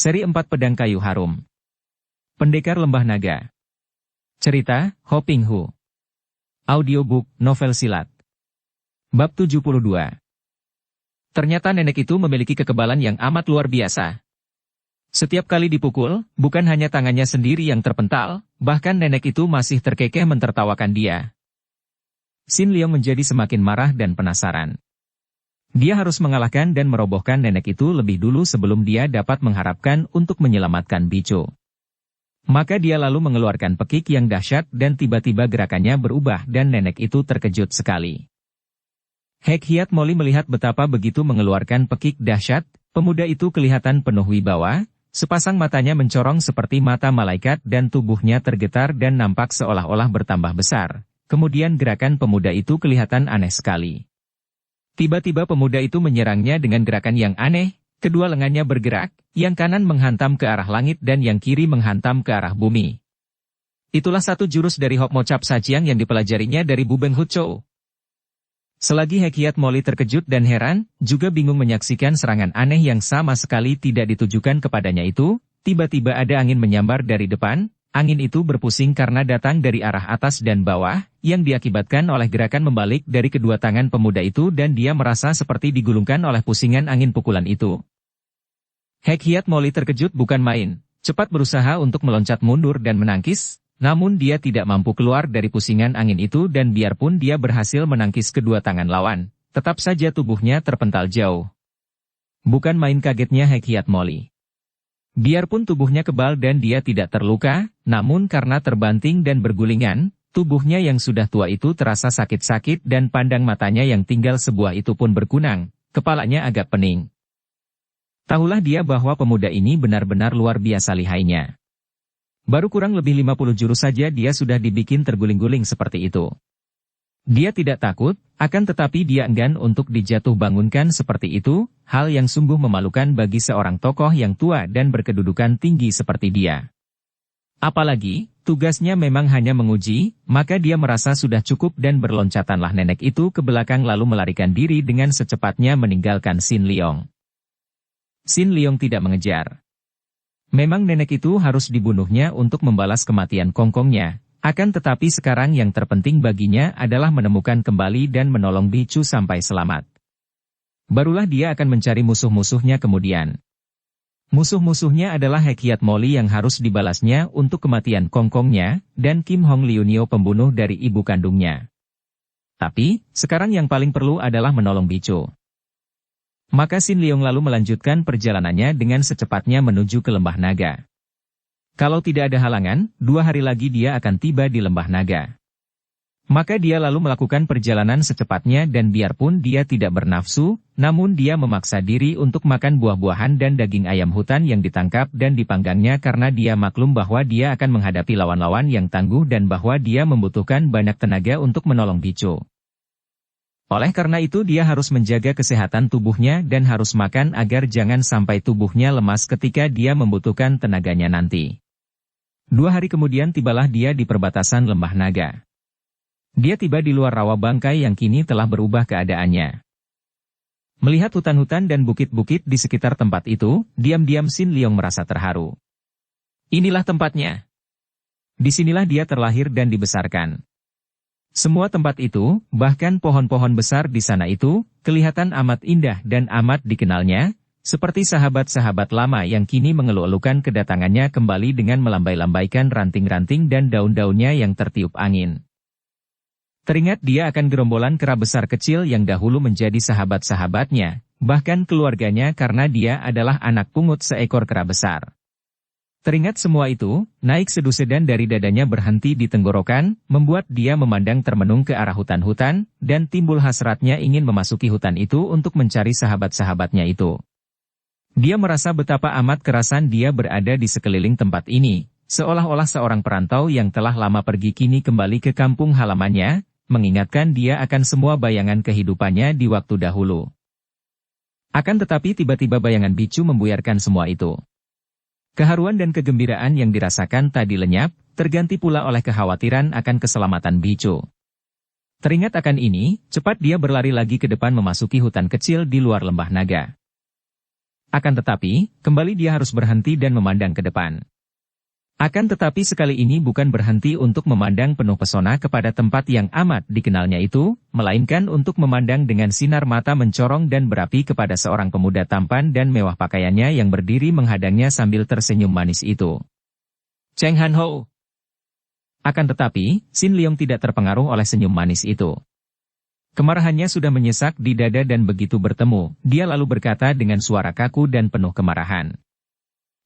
Seri 4 Pedang Kayu Harum. Pendekar Lembah Naga. Cerita, Ho Ping Hu. Audiobook, novel silat. Bab 72. Ternyata nenek itu memiliki kekebalan yang amat luar biasa. Setiap kali dipukul, bukan hanya tangannya sendiri yang terpental, bahkan nenek itu masih terkekeh mentertawakan dia. Sin Liong menjadi semakin marah dan penasaran. Dia harus mengalahkan dan merobohkan nenek itu lebih dulu sebelum dia dapat mengharapkan untuk menyelamatkan Bicu. Maka dia lalu mengeluarkan pekik yang dahsyat dan tiba-tiba gerakannya berubah dan nenek itu terkejut sekali. Hek Hiat Moli melihat betapa begitu mengeluarkan pekik dahsyat, pemuda itu kelihatan penuh wibawa, sepasang matanya mencorong seperti mata malaikat dan tubuhnya tergetar dan nampak seolah-olah bertambah besar. Kemudian gerakan pemuda itu kelihatan aneh sekali. Tiba-tiba pemuda itu menyerangnya dengan gerakan yang aneh, kedua lengannya bergerak, yang kanan menghantam ke arah langit dan yang kiri menghantam ke arah bumi. Itulah satu jurus dari Hok Mo Cap Sajiang yang dipelajarinya dari Bu Beng Hu Chou. Selagi Hek Hiat Moli terkejut dan heran, juga bingung menyaksikan serangan aneh yang sama sekali tidak ditujukan kepadanya itu, tiba-tiba ada angin menyambar dari depan. Angin itu berpusing karena datang dari arah atas dan bawah, yang diakibatkan oleh gerakan membalik dari kedua tangan pemuda itu dan dia merasa seperti digulungkan oleh pusingan angin pukulan itu. Hek Hiat Moli terkejut bukan main, cepat berusaha untuk meloncat mundur dan menangkis, namun dia tidak mampu keluar dari pusingan angin itu dan biarpun dia berhasil menangkis kedua tangan lawan, tetap saja tubuhnya terpental jauh. Bukan main kagetnya Hek Hiat Moli. Biarpun tubuhnya kebal dan dia tidak terluka, namun karena terbanting dan bergulingan, tubuhnya yang sudah tua itu terasa sakit-sakit dan pandang matanya yang tinggal sebuah itu pun berkunang, kepalanya agak pening. Tahulah dia bahwa pemuda ini benar-benar luar biasa lihainya. Baru kurang lebih 50 jurus saja dia sudah dibikin terguling-guling seperti itu. Dia tidak takut, akan tetapi dia enggan untuk dijatuh bangunkan seperti itu, hal yang sungguh memalukan bagi seorang tokoh yang tua dan berkedudukan tinggi seperti dia. Apalagi, tugasnya memang hanya menguji, maka dia merasa sudah cukup dan berloncatanlah nenek itu ke belakang lalu melarikan diri dengan secepatnya meninggalkan Sin Liong. Sin Liong tidak mengejar. Memang nenek itu harus dibunuhnya untuk membalas kematian kongkongnya. Akan tetapi sekarang yang terpenting baginya adalah menemukan kembali dan menolong Bicu sampai selamat. Barulah dia akan mencari musuh-musuhnya kemudian. Musuh-musuhnya adalah Hek Hiat Moli yang harus dibalasnya untuk kematian kongkongnya, dan Kim Hong Liunio pembunuh dari ibu kandungnya. Tapi, sekarang yang paling perlu adalah menolong Bicu. Maka Sin Liong lalu melanjutkan perjalanannya dengan secepatnya menuju ke Lembah Naga. Kalau tidak ada halangan, 2 hari lagi dia akan tiba di Lembah Naga. Maka dia lalu melakukan perjalanan secepatnya dan biarpun dia tidak bernafsu, namun dia memaksa diri untuk makan buah-buahan dan daging ayam hutan yang ditangkap dan dipanggangnya karena dia maklum bahwa dia akan menghadapi lawan-lawan yang tangguh dan bahwa dia membutuhkan banyak tenaga untuk menolong Bicu. Oleh karena itu dia harus menjaga kesehatan tubuhnya dan harus makan agar jangan sampai tubuhnya lemas ketika dia membutuhkan tenaganya nanti. 2 hari kemudian tibalah dia di perbatasan Lembah Naga. Dia tiba di luar rawa bangkai yang kini telah berubah keadaannya. Melihat hutan-hutan dan bukit-bukit di sekitar tempat itu, diam-diam Sin Liong merasa terharu. Inilah tempatnya. Disinilah dia terlahir dan dibesarkan. Semua tempat itu, bahkan pohon-pohon besar di sana itu, kelihatan amat indah dan amat dikenalnya, seperti sahabat-sahabat lama yang kini mengeluh-elukan kedatangannya kembali dengan melambai-lambaikan ranting-ranting dan daun-daunnya yang tertiup angin. Teringat dia akan gerombolan kera besar kecil yang dahulu menjadi sahabat-sahabatnya, bahkan keluarganya karena dia adalah anak pungut seekor kera besar. Teringat semua itu, naik sedu-sedan dari dadanya berhenti di tenggorokan, membuat dia memandang termenung ke arah hutan-hutan, dan timbul hasratnya ingin memasuki hutan itu untuk mencari sahabat-sahabatnya itu. Dia merasa betapa amat kerasan dia berada di sekeliling tempat ini, seolah-olah seorang perantau yang telah lama pergi kini kembali ke kampung halamannya, mengingatkan dia akan semua bayangan kehidupannya di waktu dahulu. Akan tetapi tiba-tiba bayangan Bicu membuyarkan semua itu. Keharuan dan kegembiraan yang dirasakan tadi lenyap, terganti pula oleh kekhawatiran akan keselamatan Bicu. Teringat akan ini, cepat dia berlari lagi ke depan memasuki hutan kecil di luar Lembah Naga. Akan tetapi, kembali dia harus berhenti dan memandang ke depan. Akan tetapi sekali ini bukan berhenti untuk memandang penuh pesona kepada tempat yang amat dikenalnya itu, melainkan untuk memandang dengan sinar mata mencorong dan berapi kepada seorang pemuda tampan dan mewah pakaiannya yang berdiri menghadangnya sambil tersenyum manis itu. Cheng Han Ho. Akan tetapi, Sin Leong tidak terpengaruh oleh senyum manis itu. Kemarahannya sudah menyesak di dada dan begitu bertemu, dia lalu berkata dengan suara kaku dan penuh kemarahan.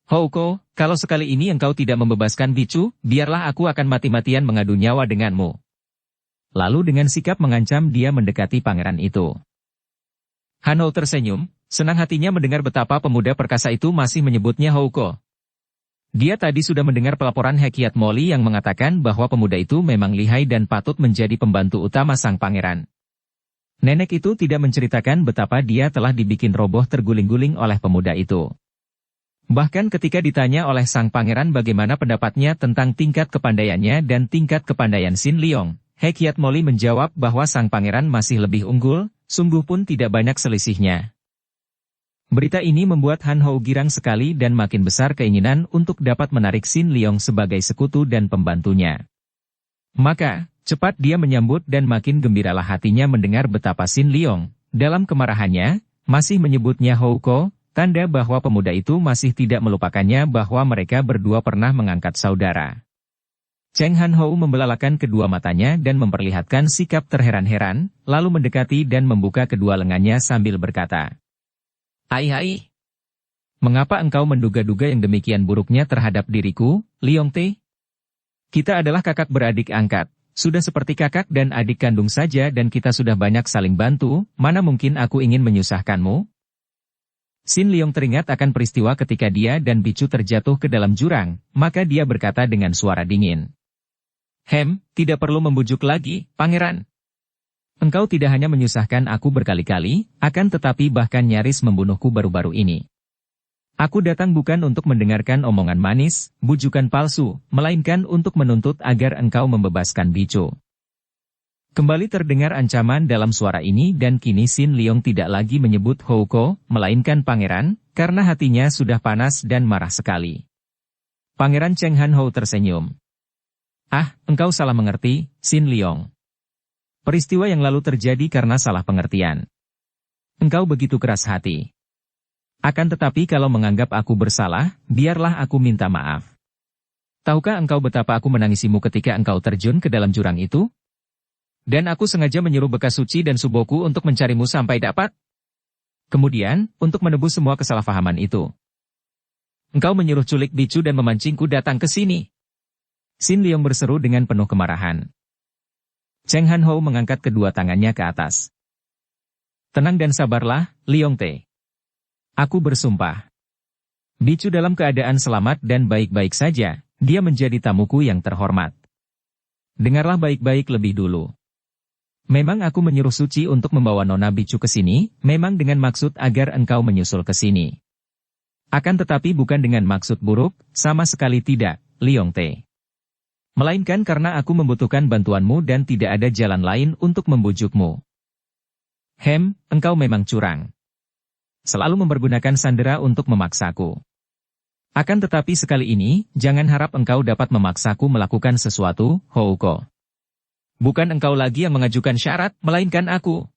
Houko, kalau sekali ini engkau tidak membebaskan bicu, biarlah aku akan mati-matian mengadu nyawa denganmu. Lalu dengan sikap mengancam dia mendekati pangeran itu. Han Ho tersenyum, senang hatinya mendengar betapa pemuda perkasa itu masih menyebutnya Houko. Dia tadi sudah mendengar pelaporan Hekiat Moli yang mengatakan bahwa pemuda itu memang lihai dan patut menjadi pembantu utama sang pangeran. Nenek itu tidak menceritakan betapa dia telah dibikin roboh terguling-guling oleh pemuda itu. Bahkan ketika ditanya oleh sang pangeran bagaimana pendapatnya tentang tingkat kepandaiannya dan tingkat kepandaian Sin Leong, Hekiat Moli menjawab bahwa sang pangeran masih lebih unggul, sungguh pun tidak banyak selisihnya. Berita ini membuat Han Ho girang sekali dan makin besar keinginan untuk dapat menarik Sin Leong sebagai sekutu dan pembantunya. Maka, cepat dia menyambut dan makin gembiralah hatinya mendengar betapa Sin Leong, dalam kemarahannya, masih menyebutnya Houko, tanda bahwa pemuda itu masih tidak melupakannya bahwa mereka berdua pernah mengangkat saudara. Cheng Han Ho membelalakan kedua matanya dan memperlihatkan sikap terheran-heran, lalu mendekati dan membuka kedua lengannya sambil berkata, "Hai. Mengapa engkau menduga-duga yang demikian buruknya terhadap diriku, Leong Te? Kita adalah kakak beradik angkat, sudah seperti kakak dan adik kandung saja dan kita sudah banyak saling bantu, mana mungkin aku ingin menyusahkanmu?" Sin Leong teringat akan peristiwa ketika dia dan bicu terjatuh ke dalam jurang, maka dia berkata dengan suara dingin. Tidak perlu membujuk lagi, pangeran. Engkau tidak hanya menyusahkan aku berkali-kali, akan tetapi bahkan nyaris membunuhku baru-baru ini. Aku datang bukan untuk mendengarkan omongan manis, bujukan palsu, melainkan untuk menuntut agar engkau membebaskan bicu. Kembali terdengar ancaman dalam suara ini dan kini Sin Leong tidak lagi menyebut Houko, melainkan pangeran, karena hatinya sudah panas dan marah sekali. Pangeran Cheng Han Ho tersenyum. Engkau salah mengerti, Sin Leong. Peristiwa yang lalu terjadi karena salah pengertian. Engkau begitu keras hati. Akan tetapi kalau menganggap aku bersalah, biarlah aku minta maaf. Tahukah engkau betapa aku menangisimu ketika engkau terjun ke dalam jurang itu? Dan aku sengaja menyuruh bekas suci dan suboku untuk mencarimu sampai dapat. Kemudian, untuk menebus semua kesalahpahaman itu, engkau menyuruh culik bicu dan memancingku datang ke sini. Sin Leong berseru dengan penuh kemarahan. Cheng Han Ho mengangkat kedua tangannya ke atas. Tenang dan sabarlah, Leong Te. Aku bersumpah. Bicu dalam keadaan selamat dan baik-baik saja, dia menjadi tamuku yang terhormat. Dengarlah baik-baik lebih dulu. Memang aku menyuruh Suci untuk membawa Nona Bicu ke sini, memang dengan maksud agar engkau menyusul ke sini. Akan tetapi bukan dengan maksud buruk, sama sekali tidak, Leong Te. Melainkan karena aku membutuhkan bantuanmu dan tidak ada jalan lain untuk membujukmu. Engkau memang curang. Selalu mempergunakan sandera untuk memaksaku. Akan tetapi sekali ini, jangan harap engkau dapat memaksaku melakukan sesuatu, Houko. Bukan engkau lagi yang mengajukan syarat, melainkan aku.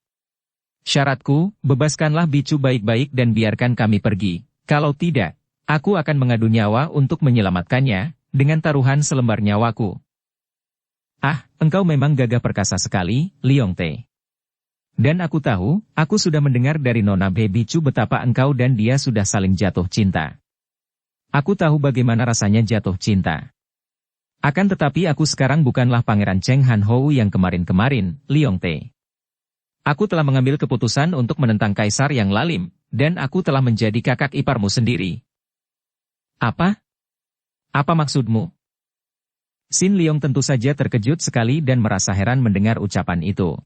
Syaratku, bebaskanlah bicu baik-baik dan biarkan kami pergi. Kalau tidak, aku akan mengadu nyawa untuk menyelamatkannya, dengan taruhan selembar nyawaku. Engkau memang gagah perkasa sekali, Leong Te. Dan aku tahu, aku sudah mendengar dari Nona Bicu betapa engkau dan dia sudah saling jatuh cinta. Aku tahu bagaimana rasanya jatuh cinta. Akan tetapi aku sekarang bukanlah Pangeran Cheng Han Ho yang kemarin-kemarin, Leong Te. Aku telah mengambil keputusan untuk menentang kaisar yang lalim, dan aku telah menjadi kakak iparmu sendiri. Apa? Apa maksudmu? Sin Leong tentu saja terkejut sekali dan merasa heran mendengar ucapan itu.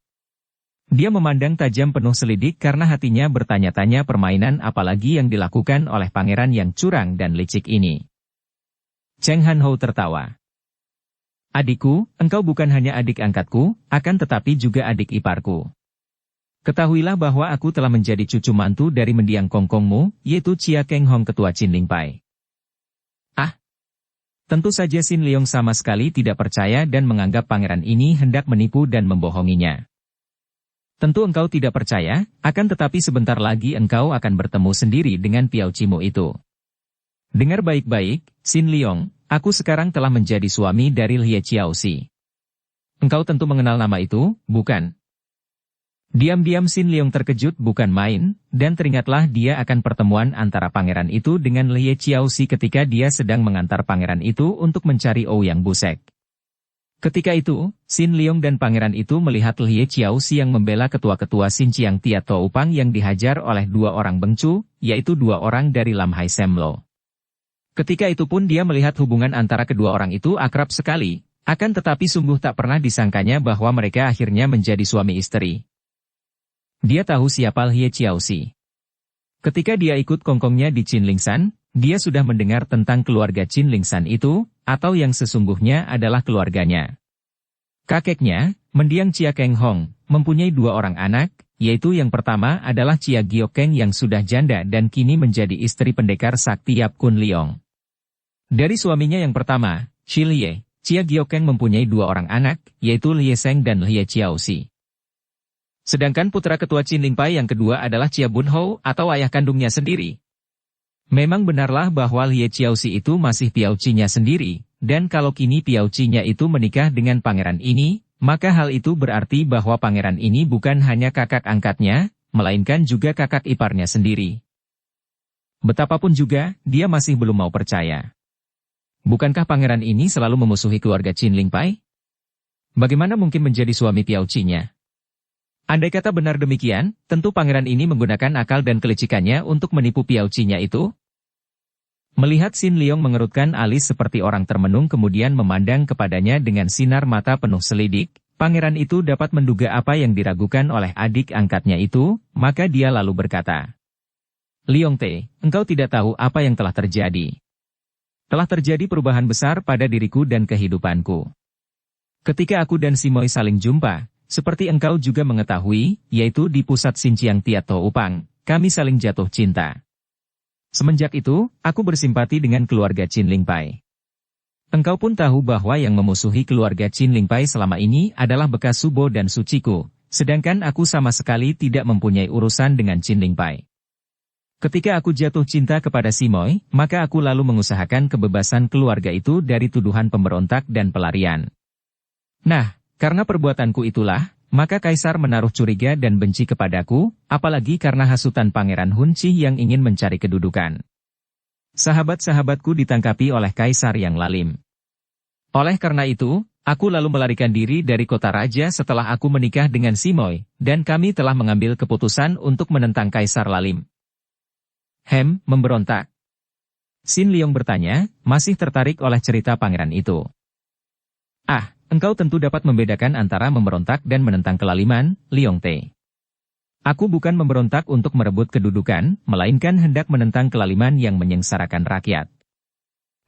Dia memandang tajam penuh selidik karena hatinya bertanya-tanya permainan apalagi yang dilakukan oleh pangeran yang curang dan licik ini. Cheng Han Ho tertawa. Adikku, engkau bukan hanya adik angkatku, akan tetapi juga adik iparku. Ketahuilah bahwa aku telah menjadi cucu mantu dari mendiang kongkongmu, yaitu Chia Keng Hong ketua Chin Ling Pai. Ah! Tentu saja Sin Leong sama sekali tidak percaya dan menganggap pangeran ini hendak menipu dan membohonginya. Tentu engkau tidak percaya, akan tetapi sebentar lagi engkau akan bertemu sendiri dengan Piao Cimo itu. Dengar baik-baik, Sin Leong, aku sekarang telah menjadi suami dari Lie Chiaoxi. Engkau tentu mengenal nama itu, bukan? Diam-diam Sin Leong terkejut bukan main, dan teringatlah dia akan pertemuan antara pangeran itu dengan Lie Chiaoxi ketika dia sedang mengantar pangeran itu untuk mencari Ouyang Busek. Ketika itu, Sin Leong dan pangeran itu melihat Lie Chiaoxi yang membela ketua-ketua Sin Chiang Tia Toupang yang dihajar oleh dua orang bengcu, yaitu dua orang dari Lam Hai Semlo. Ketika itu pun dia melihat hubungan antara kedua orang itu akrab sekali, akan tetapi sungguh tak pernah disangkanya bahwa mereka akhirnya menjadi suami istri. Dia tahu siapa Lie Chiaoxi. Ketika dia ikut kongkongnya di Chin Lingshan, dia sudah mendengar tentang keluarga Chin Lingshan itu, atau yang sesungguhnya adalah keluarganya. Kakeknya, mendiang Chia Keng Hong, mempunyai dua orang anak, yaitu yang pertama adalah Chia Giokeng yang sudah janda dan kini menjadi istri pendekar sakti Yap Kun Leong. Dari suaminya yang pertama, Shi Lie, Chia Giokeng mempunyai dua orang anak, yaitu Lie Seng dan Lie Chiaoxi. Sedangkan putra ketua Chin Ling Pai yang kedua adalah Chia Bun Hou atau ayah kandungnya sendiri. Memang benarlah bahwa Lie Chiaoxi itu masih piaucinya sendiri, dan kalau kini piaucinya itu menikah dengan pangeran ini, maka hal itu berarti bahwa pangeran ini bukan hanya kakak angkatnya, melainkan juga kakak iparnya sendiri. Betapapun juga, dia masih belum mau percaya. Bukankah pangeran ini selalu memusuhi keluarga Chin Ling Pai? Bagaimana mungkin menjadi suami piaucinya? Andai kata benar demikian, tentu pangeran ini menggunakan akal dan kelicikannya untuk menipu piaucinya itu. Melihat Sin Leong mengerutkan alis seperti orang termenung kemudian memandang kepadanya dengan sinar mata penuh selidik, pangeran itu dapat menduga apa yang diragukan oleh adik angkatnya itu, maka dia lalu berkata, Leong Te, engkau tidak tahu apa yang telah terjadi. Telah terjadi perubahan besar pada diriku dan kehidupanku. Ketika aku dan Simoy saling jumpa, seperti engkau juga mengetahui, yaitu di pusat Sin Chiang Tia Toupang, kami saling jatuh cinta. Semenjak itu, aku bersimpati dengan keluarga Chin Ling Pai. Engkau pun tahu bahwa yang memusuhi keluarga Chin Ling Pai selama ini adalah bekas Subo dan Suciku, sedangkan aku sama sekali tidak mempunyai urusan dengan Chin Ling Pai. Ketika aku jatuh cinta kepada Simoy, maka aku lalu mengusahakan kebebasan keluarga itu dari tuduhan pemberontak dan pelarian. Nah, karena perbuatanku itulah, maka Kaisar menaruh curiga dan benci kepadaku, apalagi karena hasutan Pangeran Hun Chi yang ingin mencari kedudukan. Sahabat-sahabatku ditangkapi oleh Kaisar yang lalim. Oleh karena itu, aku lalu melarikan diri dari kota raja setelah aku menikah dengan Simoy, dan kami telah mengambil keputusan untuk menentang Kaisar lalim. Memberontak. Sin Leong bertanya, masih tertarik oleh cerita pangeran itu. Engkau tentu dapat membedakan antara memberontak dan menentang kelaliman, Leong Te. Aku bukan memberontak untuk merebut kedudukan, melainkan hendak menentang kelaliman yang menyengsarakan rakyat.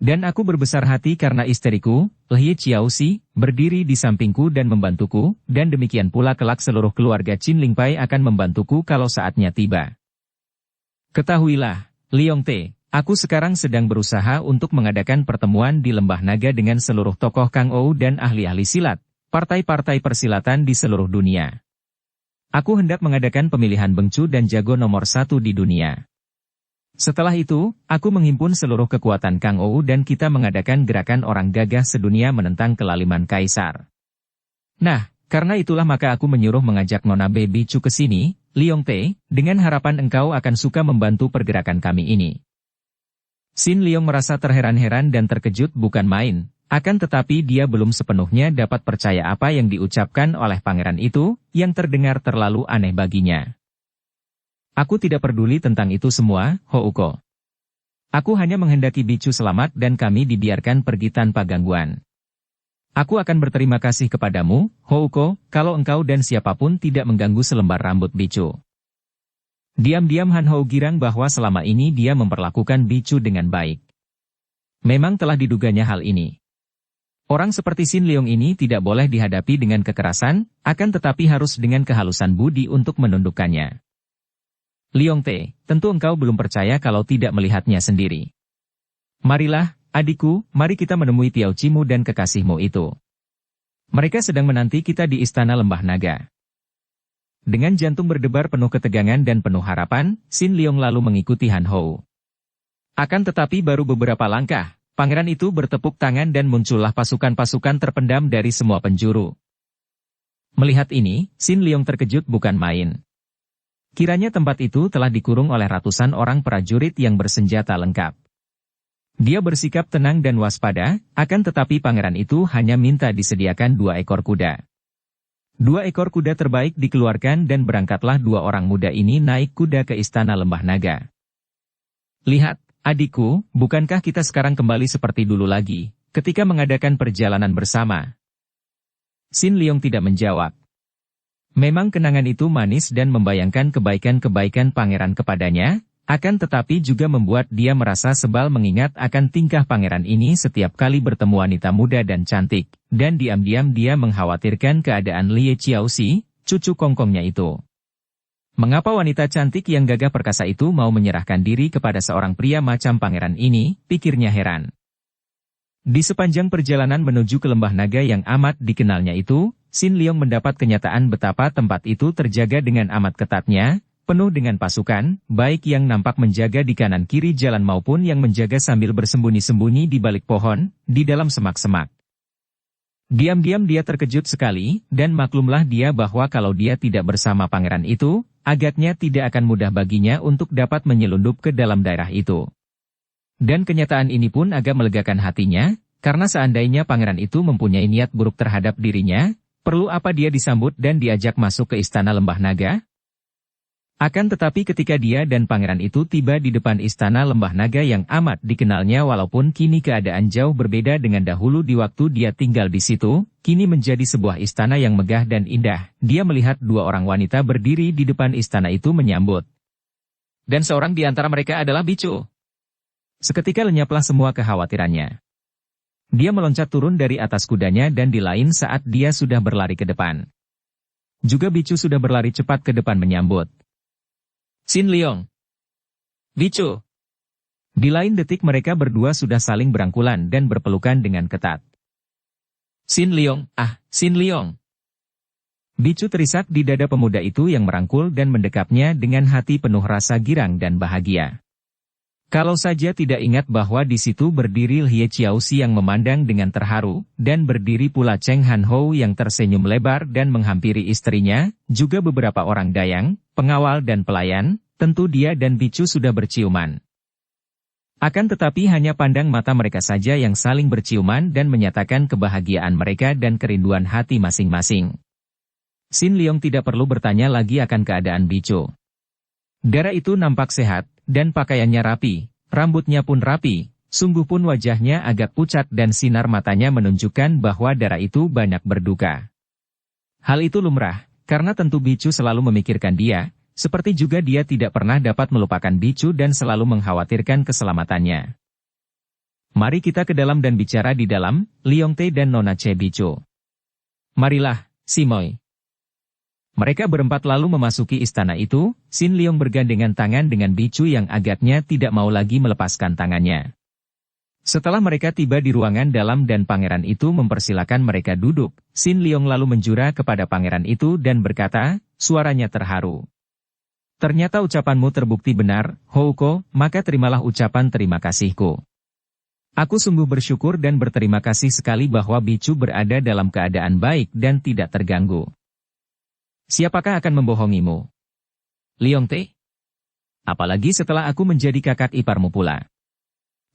Dan aku berbesar hati karena istriku, Lie Chiaoxi, berdiri di sampingku dan membantuku, dan demikian pula kelak seluruh keluarga Chin Ling Pai akan membantuku kalau saatnya tiba. Ketahuilah, Leong Te. Aku sekarang sedang berusaha untuk mengadakan pertemuan di Lembah Naga dengan seluruh tokoh Kang Ou dan ahli-ahli silat, partai-partai persilatan di seluruh dunia. Aku hendak mengadakan pemilihan bengcu dan jago nomor 1 di dunia. Setelah itu, aku menghimpun seluruh kekuatan Kang Ou dan kita mengadakan gerakan orang gagah sedunia menentang kelaliman Kaisar. Nah, karena itulah maka aku menyuruh mengajak Nona Baby Chu ke sini, Leong Te, dengan harapan engkau akan suka membantu pergerakan kami ini. Sin Leong merasa terheran-heran dan terkejut bukan main, akan tetapi dia belum sepenuhnya dapat percaya apa yang diucapkan oleh pangeran itu, yang terdengar terlalu aneh baginya. Aku tidak peduli tentang itu semua, Houko. Aku hanya menghendaki Bicu selamat dan kami dibiarkan pergi tanpa gangguan. Aku akan berterima kasih kepadamu, Houko, kalau engkau dan siapapun tidak mengganggu selembar rambut Bicu. Diam-diam Han Hou girang bahwa selama ini dia memperlakukan Bicu dengan baik. Memang telah diduganya hal ini. Orang seperti Sin Leong ini tidak boleh dihadapi dengan kekerasan, akan tetapi harus dengan kehalusan budi untuk menundukkannya. Leong Te, tentu engkau belum percaya kalau tidak melihatnya sendiri. Marilah, adikku, mari kita menemui Tiao Cimu dan kekasihmu itu. Mereka sedang menanti kita di Istana Lembah Naga. Dengan jantung berdebar penuh ketegangan dan penuh harapan, Sin Leong lalu mengikuti Han Hou. Akan tetapi baru beberapa langkah, pangeran itu bertepuk tangan dan muncullah pasukan-pasukan terpendam dari semua penjuru. Melihat ini, Sin Leong terkejut bukan main. Kiranya tempat itu telah dikurung oleh ratusan orang prajurit yang bersenjata lengkap. Dia bersikap tenang dan waspada, akan tetapi pangeran itu hanya minta disediakan 2 ekor kuda. 2 ekor kuda terbaik dikeluarkan dan berangkatlah 2 orang muda ini naik kuda ke Istana Lembah Naga. Lihat, adikku, bukankah kita sekarang kembali seperti dulu lagi, ketika mengadakan perjalanan bersama? Sin Leong tidak menjawab. Memang kenangan itu manis dan membayangkan kebaikan-kebaikan pangeran kepadanya, akan tetapi juga membuat dia merasa sebal mengingat akan tingkah pangeran ini setiap kali bertemu wanita muda dan cantik, dan diam-diam dia mengkhawatirkan keadaan Lie Xiaoxi, cucu kongkongnya itu. Mengapa wanita cantik yang gagah perkasa itu mau menyerahkan diri kepada seorang pria macam pangeran ini, pikirnya heran. Di sepanjang perjalanan menuju ke Lembah Naga yang amat dikenalnya itu, Sin Leong mendapat kenyataan betapa tempat itu terjaga dengan amat ketatnya, penuh dengan pasukan, baik yang nampak menjaga di kanan kiri jalan maupun yang menjaga sambil bersembunyi-sembunyi di balik pohon, di dalam semak-semak. Diam-diam dia terkejut sekali, dan maklumlah dia bahwa kalau dia tidak bersama pangeran itu, agaknya tidak akan mudah baginya untuk dapat menyelundup ke dalam daerah itu. Dan kenyataan ini pun agak melegakan hatinya, karena seandainya pangeran itu mempunyai niat buruk terhadap dirinya, perlu apa dia disambut dan diajak masuk ke Istana Lembah Naga? Akan tetapi ketika dia dan pangeran itu tiba di depan Istana Lembah Naga yang amat dikenalnya walaupun kini keadaan jauh berbeda dengan dahulu di waktu dia tinggal di situ, kini menjadi sebuah istana yang megah dan indah, dia melihat 2 orang wanita berdiri di depan istana itu menyambut. Dan seorang di antara mereka adalah Bicu. Seketika lenyaplah semua kekhawatirannya. Dia meloncat turun dari atas kudanya dan di lain saat dia sudah berlari ke depan. Juga Bicu sudah berlari cepat ke depan menyambut. Sin Leong. Bicu. Di lain detik mereka berdua sudah saling berangkulan dan berpelukan dengan ketat. Sin Leong, Sin Leong. Bicu terisak di dada pemuda itu yang merangkul dan mendekapnya dengan hati penuh rasa girang dan bahagia. Kalau saja tidak ingat bahwa di situ berdiri Lie Xiaoxi yang memandang dengan terharu, dan berdiri pula Cheng Han Hou yang tersenyum lebar dan menghampiri istrinya, juga beberapa orang dayang, pengawal dan pelayan, tentu dia dan Bicu sudah berciuman. Akan tetapi hanya pandang mata mereka saja yang saling berciuman dan menyatakan kebahagiaan mereka dan kerinduan hati masing-masing. Sin Leong tidak perlu bertanya lagi akan keadaan Bicu. Darah itu nampak sehat, dan pakaiannya rapi, rambutnya pun rapi, sungguh pun wajahnya agak pucat dan sinar matanya menunjukkan bahwa darah itu banyak berduka. Hal itu lumrah, karena tentu Bicu selalu memikirkan dia, seperti juga dia tidak pernah dapat melupakan Bicu dan selalu mengkhawatirkan keselamatannya. Mari kita ke dalam dan bicara di dalam, Leong Te dan Nona Che Bicu. Marilah, Simoy. Mereka berempat lalu memasuki istana itu, Sin Leong bergandengan tangan dengan Bicu yang agaknya tidak mau lagi melepaskan tangannya. Setelah mereka tiba di ruangan dalam dan pangeran itu mempersilakan mereka duduk, Sin Leong lalu menjura kepada pangeran itu dan berkata, suaranya terharu. Ternyata ucapanmu terbukti benar, Houko, maka terimalah ucapan terima kasihku. Aku sungguh bersyukur dan berterima kasih sekali bahwa Bicu berada dalam keadaan baik dan tidak terganggu. Siapakah akan membohongimu? Leong Te? Apalagi setelah aku menjadi kakak iparmu pula.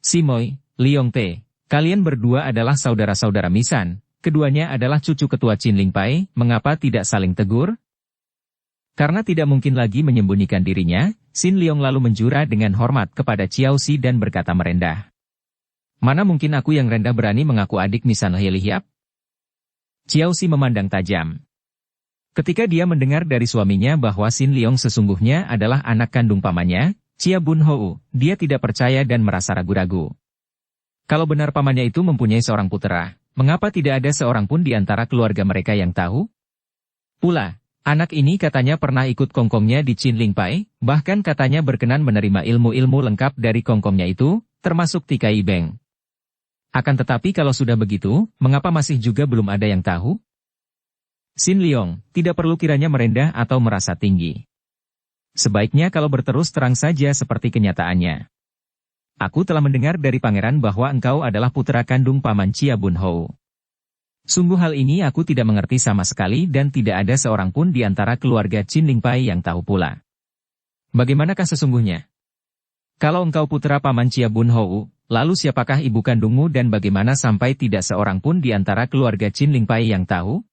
Simoy, Leong Te, kalian berdua adalah saudara-saudara Misan, keduanya adalah cucu ketua Chin Ling Pai, mengapa tidak saling tegur? Karena tidak mungkin lagi menyembunyikan dirinya, Sin Leong lalu menjura dengan hormat kepada Xiaoxi dan berkata merendah. Mana mungkin aku yang rendah berani mengaku adik Misan Lihiap? Xiaoxi memandang tajam. Ketika dia mendengar dari suaminya bahwa Sin Leong sesungguhnya adalah anak kandung pamannya, Chia Bun Hou, dia tidak percaya dan merasa ragu-ragu. Kalau benar pamannya itu mempunyai seorang putera, mengapa tidak ada seorang pun di antara keluarga mereka yang tahu? Pula, anak ini katanya pernah ikut kongkongnya di Qinling Pai, bahkan katanya berkenan menerima ilmu-ilmu lengkap dari kongkongnya itu, termasuk Tikai Beng. Akan tetapi kalau sudah begitu, mengapa masih juga belum ada yang tahu? Sin Liong, tidak perlu kiranya merendah atau merasa tinggi. Sebaiknya kalau berterus terang saja seperti kenyataannya. Aku telah mendengar dari pangeran bahwa engkau adalah putra kandung Paman Chia Bun Hou. Sungguh hal ini aku tidak mengerti sama sekali dan tidak ada seorang pun di antara keluarga Qinling Pai yang tahu pula. Bagaimanakah sesungguhnya? Kalau engkau putra Paman Chia Bun Hou, lalu siapakah ibu kandungmu dan bagaimana sampai tidak seorang pun di antara keluarga Qinling Pai yang tahu?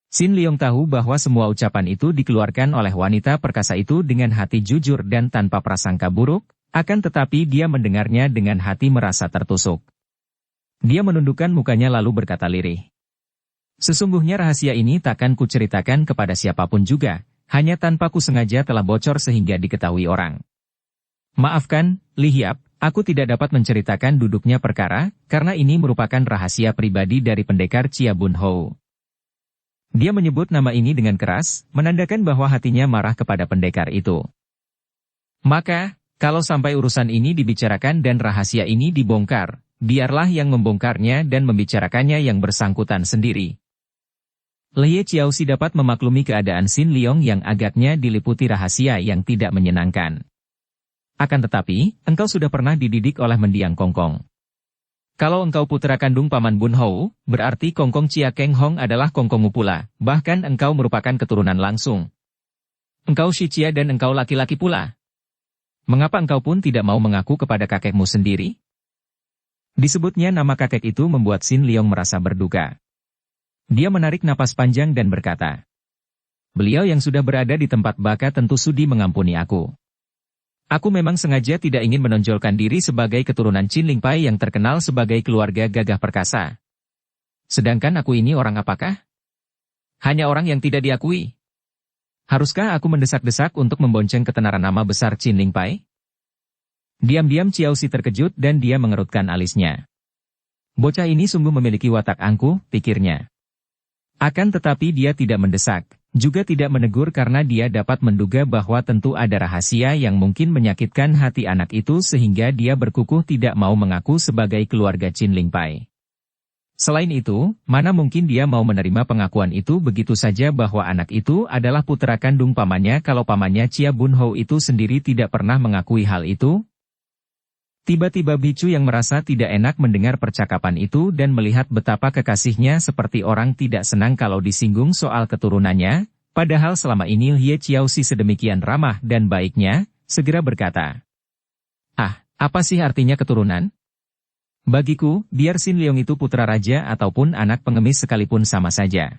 Sin Liong tahu bahwa semua ucapan itu dikeluarkan oleh wanita perkasa itu dengan hati jujur dan tanpa prasangka buruk, akan tetapi dia mendengarnya dengan hati merasa tertusuk. Dia menundukkan mukanya lalu berkata lirih. Sesungguhnya rahasia ini takkan kuceritakan kepada siapapun juga, hanya tanpa kusengaja telah bocor sehingga diketahui orang. Maafkan, Li Hiap, aku tidak dapat menceritakan duduknya perkara, karena ini merupakan rahasia pribadi dari pendekar Chia Bun Hou. Dia menyebut nama ini dengan keras, menandakan bahwa hatinya marah kepada pendekar itu. Maka, kalau sampai urusan ini dibicarakan dan rahasia ini dibongkar, biarlah yang membongkarnya dan membicarakannya yang bersangkutan sendiri. Lei Chiaoxi dapat memaklumi keadaan Sin Liong yang agaknya diliputi rahasia yang tidak menyenangkan. Akan tetapi, engkau sudah pernah dididik oleh mendiang Kongkong. Kalau engkau putra kandung Paman Bun Hou, berarti Kongkong Chia Keng Hong adalah Kongkongmu pula, bahkan engkau merupakan keturunan langsung. Engkau Shi Chia dan engkau laki-laki pula. Mengapa engkau pun tidak mau mengaku kepada kakekmu sendiri? Disebutnya nama kakek itu membuat Sin Liong merasa berduka. Dia menarik napas panjang dan berkata, beliau yang sudah berada di tempat baka tentu sudi mengampuni aku. Aku memang sengaja tidak ingin menonjolkan diri sebagai keturunan Qinling Pai yang terkenal sebagai keluarga gagah perkasa. Sedangkan aku ini orang apakah? Hanya orang yang tidak diakui. Haruskah aku mendesak-desak untuk membonceng ketenaran nama besar Qinling Pai? Diam-diam Chiaoxi terkejut dan dia mengerutkan alisnya. Bocah ini sungguh memiliki watak angkuh, pikirnya. Akan tetapi dia tidak mendesak, juga tidak menegur karena dia dapat menduga bahwa tentu ada rahasia yang mungkin menyakitkan hati anak itu sehingga dia berkukuh tidak mau mengaku sebagai keluarga Qinling Pai. Selain itu, mana mungkin dia mau menerima pengakuan itu begitu saja bahwa anak itu adalah putra kandung pamannya kalau pamannya Chia Bun Hou itu sendiri tidak pernah mengakui hal itu? Tiba-tiba bicu yang merasa tidak enak mendengar percakapan itu dan melihat betapa kekasihnya seperti orang tidak senang kalau disinggung soal keturunannya, padahal selama ini Lei Chiaoxi sedemikian ramah dan baiknya, segera berkata, "Ah, apa sih artinya keturunan? Bagiku, biar Sin Liong itu putra raja ataupun anak pengemis sekalipun sama saja.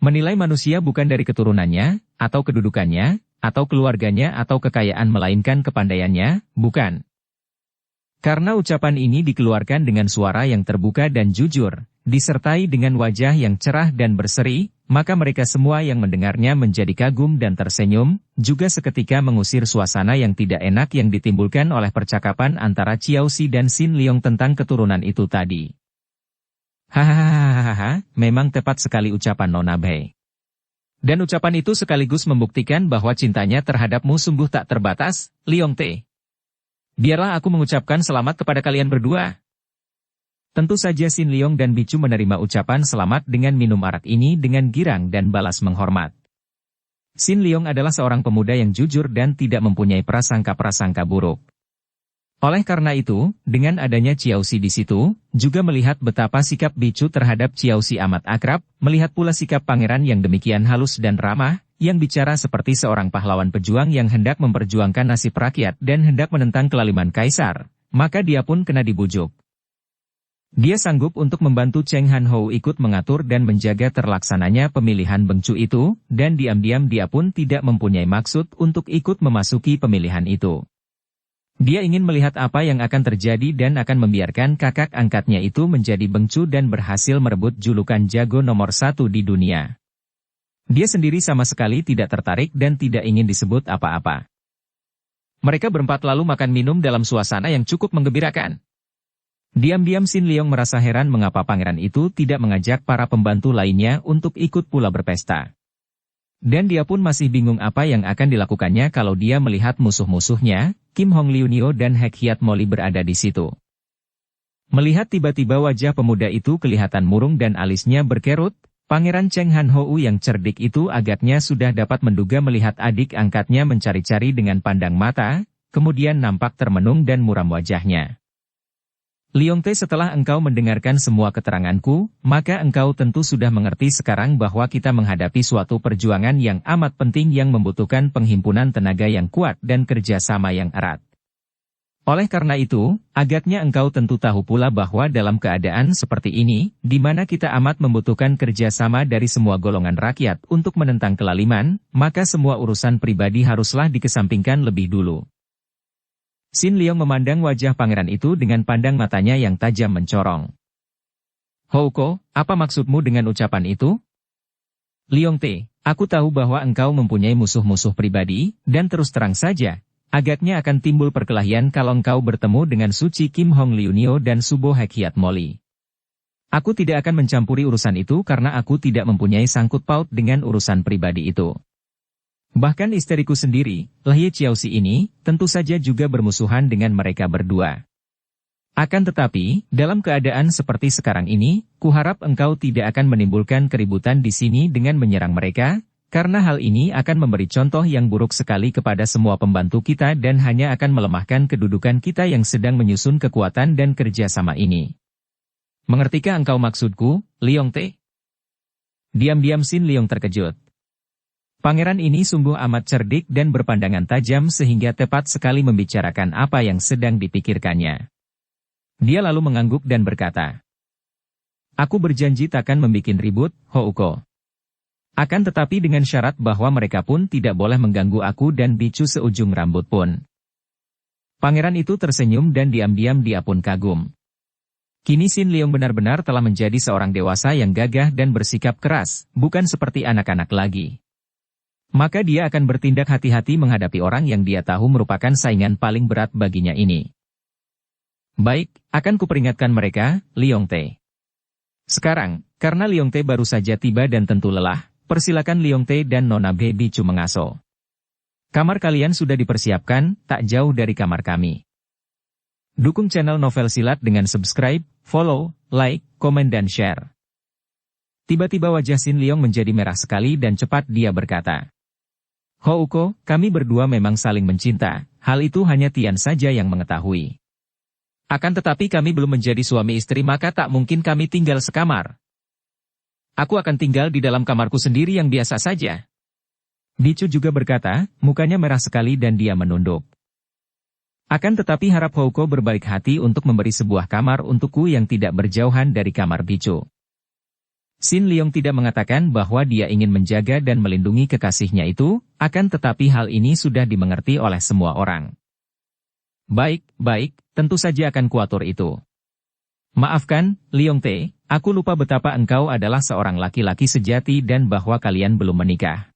Menilai manusia bukan dari keturunannya, atau kedudukannya, atau keluarganya atau kekayaan melainkan kepandaiannya, bukan." Karena ucapan ini dikeluarkan dengan suara yang terbuka dan jujur, disertai dengan wajah yang cerah dan berseri, maka mereka semua yang mendengarnya menjadi kagum dan tersenyum, juga seketika mengusir suasana yang tidak enak yang ditimbulkan oleh percakapan antara Chiaoxi dan Sin Liong tentang keturunan itu tadi. Hahaha, memang tepat sekali ucapan Nona Bei. Dan ucapan itu sekaligus membuktikan bahwa cintanya terhadapmu sungguh tak terbatas, Liong Te. Biarlah aku mengucapkan selamat kepada kalian berdua. Tentu saja Sin Liong dan Bicu menerima ucapan selamat dengan minum arak ini dengan girang dan balas menghormat. Sin Liong adalah seorang pemuda yang jujur dan tidak mempunyai prasangka-prasangka buruk. Oleh karena itu, dengan adanya Chiaoxi di situ, juga melihat betapa sikap Bicu terhadap Chiaoxi amat akrab, melihat pula sikap pangeran yang demikian halus dan ramah, yang bicara seperti seorang pahlawan pejuang yang hendak memperjuangkan nasib rakyat dan hendak menentang kelaliman kaisar, maka dia pun kena dibujuk. Dia sanggup untuk membantu Cheng Han Hou ikut mengatur dan menjaga terlaksananya pemilihan Bengcu itu, dan diam-diam dia pun tidak mempunyai maksud untuk ikut memasuki pemilihan itu. Dia ingin melihat apa yang akan terjadi dan akan membiarkan kakak angkatnya itu menjadi Bengcu dan berhasil merebut julukan jago nomor 1 di dunia. Dia sendiri sama sekali tidak tertarik dan tidak ingin disebut apa-apa. Mereka berempat lalu makan minum dalam suasana yang cukup menggembirakan. Diam-diam Sin Leong merasa heran mengapa pangeran itu tidak mengajak para pembantu lainnya untuk ikut pula berpesta. Dan dia pun masih bingung apa yang akan dilakukannya kalau dia melihat musuh-musuhnya, Kim Hong Liunio dan Hek Hiat Molly berada di situ. Melihat tiba-tiba wajah pemuda itu kelihatan murung dan alisnya berkerut, Pangeran Cheng Han Hou yang cerdik itu agaknya sudah dapat menduga melihat adik angkatnya mencari-cari dengan pandang mata, kemudian nampak termenung dan muram wajahnya. Leong Te, setelah engkau mendengarkan semua keteranganku, maka engkau tentu sudah mengerti sekarang bahwa kita menghadapi suatu perjuangan yang amat penting yang membutuhkan penghimpunan tenaga yang kuat dan kerjasama yang erat. Oleh karena itu, agaknya engkau tentu tahu pula bahwa dalam keadaan seperti ini, di mana kita amat membutuhkan kerjasama dari semua golongan rakyat untuk menentang kelaliman, maka semua urusan pribadi haruslah dikesampingkan lebih dulu. Sin Leong memandang wajah pangeran itu dengan pandang matanya yang tajam mencorong. Houko, apa maksudmu dengan ucapan itu? Leong Te, aku tahu bahwa engkau mempunyai musuh-musuh pribadi, dan terus terang saja, agaknya akan timbul perkelahian kalau engkau bertemu dengan Suci Kim Hong Liunio dan Subo Hek Hiat Molly. Aku tidak akan mencampuri urusan itu karena aku tidak mempunyai sangkut paut dengan urusan pribadi itu. Bahkan istriku sendiri, Lhye Chiaosi ini, tentu saja juga bermusuhan dengan mereka berdua. Akan tetapi, dalam keadaan seperti sekarang ini, kuharap engkau tidak akan menimbulkan keributan di sini dengan menyerang mereka, karena hal ini akan memberi contoh yang buruk sekali kepada semua pembantu kita dan hanya akan melemahkan kedudukan kita yang sedang menyusun kekuatan dan kerjasama ini. Mengertikah engkau maksudku, Leong Te? Diam-diam Sin Leong terkejut. Pangeran ini sungguh amat cerdik dan berpandangan tajam sehingga tepat sekali membicarakan apa yang sedang dipikirkannya. Dia lalu mengangguk dan berkata, "Aku berjanji takkan membuat ribut, Houko. Akan tetapi dengan syarat bahwa mereka pun tidak boleh mengganggu aku dan bicu seujung rambut pun." Pangeran itu tersenyum dan diam-diam dia pun kagum. Kini Sin Leong benar-benar telah menjadi seorang dewasa yang gagah dan bersikap keras, bukan seperti anak-anak lagi. Maka dia akan bertindak hati-hati menghadapi orang yang dia tahu merupakan saingan paling berat baginya ini. Baik, akan kuperingatkan mereka, Leong Te. Sekarang, karena Leong Te baru saja tiba dan tentu lelah, persilakan Leong Te dan Nona Bicu mengaso. Kamar kalian sudah dipersiapkan, tak jauh dari kamar kami. Dukung channel Novel Silat dengan subscribe, follow, like, komen dan share. Tiba-tiba wajah Sin Leong menjadi merah sekali dan cepat dia berkata, "Houko, kami berdua memang saling mencinta, hal itu hanya Tian saja yang mengetahui. Akan tetapi kami belum menjadi suami istri maka tak mungkin kami tinggal sekamar. Aku akan tinggal di dalam kamarku sendiri yang biasa saja." Bicu juga berkata, mukanya merah sekali dan dia menunduk. Akan tetapi harap Houko berbalik hati untuk memberi sebuah kamar untukku yang tidak berjauhan dari kamar Bicu. Sin Leong tidak mengatakan bahwa dia ingin menjaga dan melindungi kekasihnya itu, akan tetapi hal ini sudah dimengerti oleh semua orang. Baik, tentu saja akan kuatur itu. Maafkan, Leong Te, aku lupa betapa engkau adalah seorang laki-laki sejati dan bahwa kalian belum menikah.